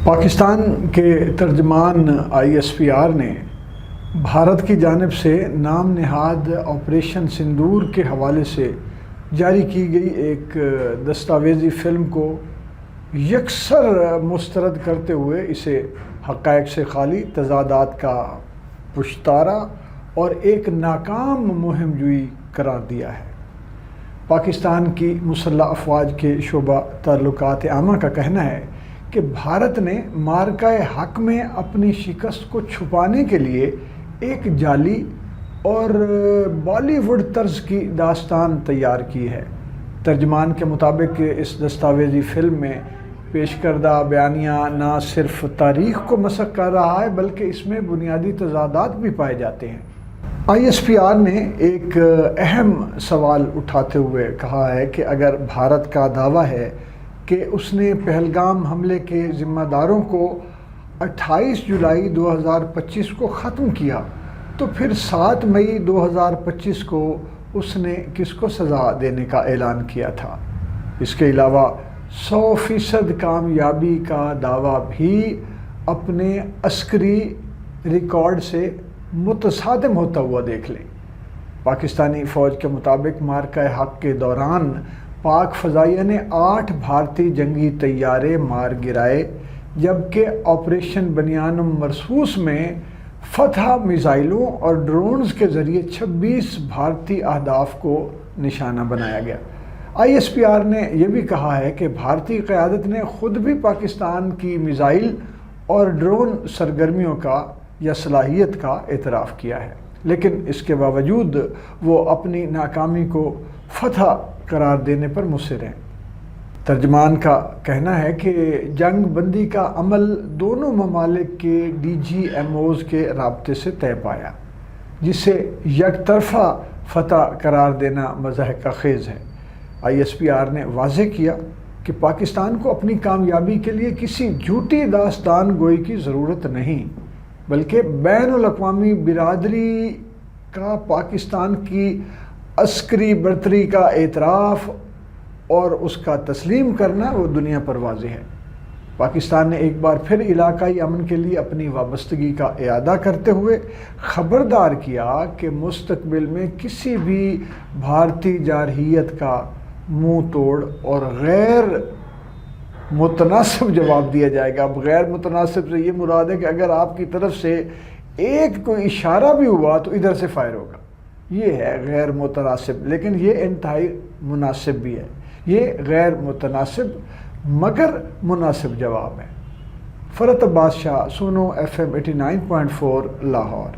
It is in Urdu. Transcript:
پاکستان کے ترجمان ISPR نے بھارت کی جانب سے نام نہاد آپریشن سندور کے حوالے سے جاری کی گئی ایک دستاویزی فلم کو یکسر مسترد کرتے ہوئے اسے حقائق سے خالی، تضادات کا پشتارا اور ایک ناکام مہم جوئی قرار دیا ہے۔ پاکستان کی مسلح افواج کے شعبہ تعلقات عامہ کا کہنا ہے کہ بھارت نے معرکہ حق میں اپنی شکست کو چھپانے کے لیے ایک جعلی اور بالی ووڈ طرز کی داستان تیار کی ہے۔ ترجمان کے مطابق اس دستاویزی فلم میں پیش کردہ بیانیہ نہ صرف تاریخ کو مسخ کر رہا ہے بلکہ اس میں بنیادی تضادات بھی پائے جاتے ہیں۔ ISPR نے ایک اہم سوال اٹھاتے ہوئے کہا ہے کہ اگر بھارت کا دعویٰ ہے کہ اس نے پہلگام حملے کے ذمہ داروں کو 28 جولائی 2025 کو ختم کیا تو پھر 7 مئی 2025 کو اس نے کس کو سزا دینے کا اعلان کیا تھا؟ اس کے علاوہ 100% کامیابی کا دعویٰ بھی اپنے عسکری ریکارڈ سے متصادم ہوتا ہوا دیکھ لیں۔ پاکستانی فوج کے مطابق معرکہ حق کے دوران پاک فضائیہ نے 8 بھارتی جنگی طیارے مار گرائے، جبکہ آپریشن بنیانم مرصوص میں فتح میزائلوں اور ڈرونز کے ذریعے 26 بھارتی اہداف کو نشانہ بنایا گیا۔ ISPR نے یہ بھی کہا ہے کہ بھارتی قیادت نے خود بھی پاکستان کی میزائل اور ڈرون سرگرمیوں کا یا صلاحیت کا اعتراف کیا ہے، لیکن اس کے باوجود وہ اپنی ناکامی کو فتح قرار دینے پر مصر ہیں۔ ترجمان کا کہنا ہے کہ جنگ بندی کا عمل دونوں ممالک کے DGMOs کے رابطے سے طے پایا، جسے یک طرفہ فتح قرار دینا مضحکہ خیز ہے۔ ISPR نے واضح کیا کہ پاکستان کو اپنی کامیابی کے لیے کسی جھوٹی داستان گوئی کی ضرورت نہیں، بلکہ بین الاقوامی برادری کا پاکستان کی عسکری برتری کا اعتراف اور اس کا تسلیم کرنا وہ دنیا پر واضح ہے۔ پاکستان نے ایک بار پھر علاقائی امن کے لیے اپنی وابستگی کا اعادہ کرتے ہوئے خبردار کیا کہ مستقبل میں کسی بھی بھارتی جارحیت کا منہ توڑ اور غیر متناسب جواب دیا جائے گا۔ اب غیر متناسب سے یہ مراد ہے کہ اگر آپ کی طرف سے ایک کوئی اشارہ بھی ہوا تو ادھر سے فائر ہوگا، یہ ہے غیر متناسب، لیکن یہ انتہائی مناسب بھی ہے۔ یہ غیر متناسب مگر مناسب جواب ہے۔ فرحت عباس شاہ، سونو FM 89.4 لاہور۔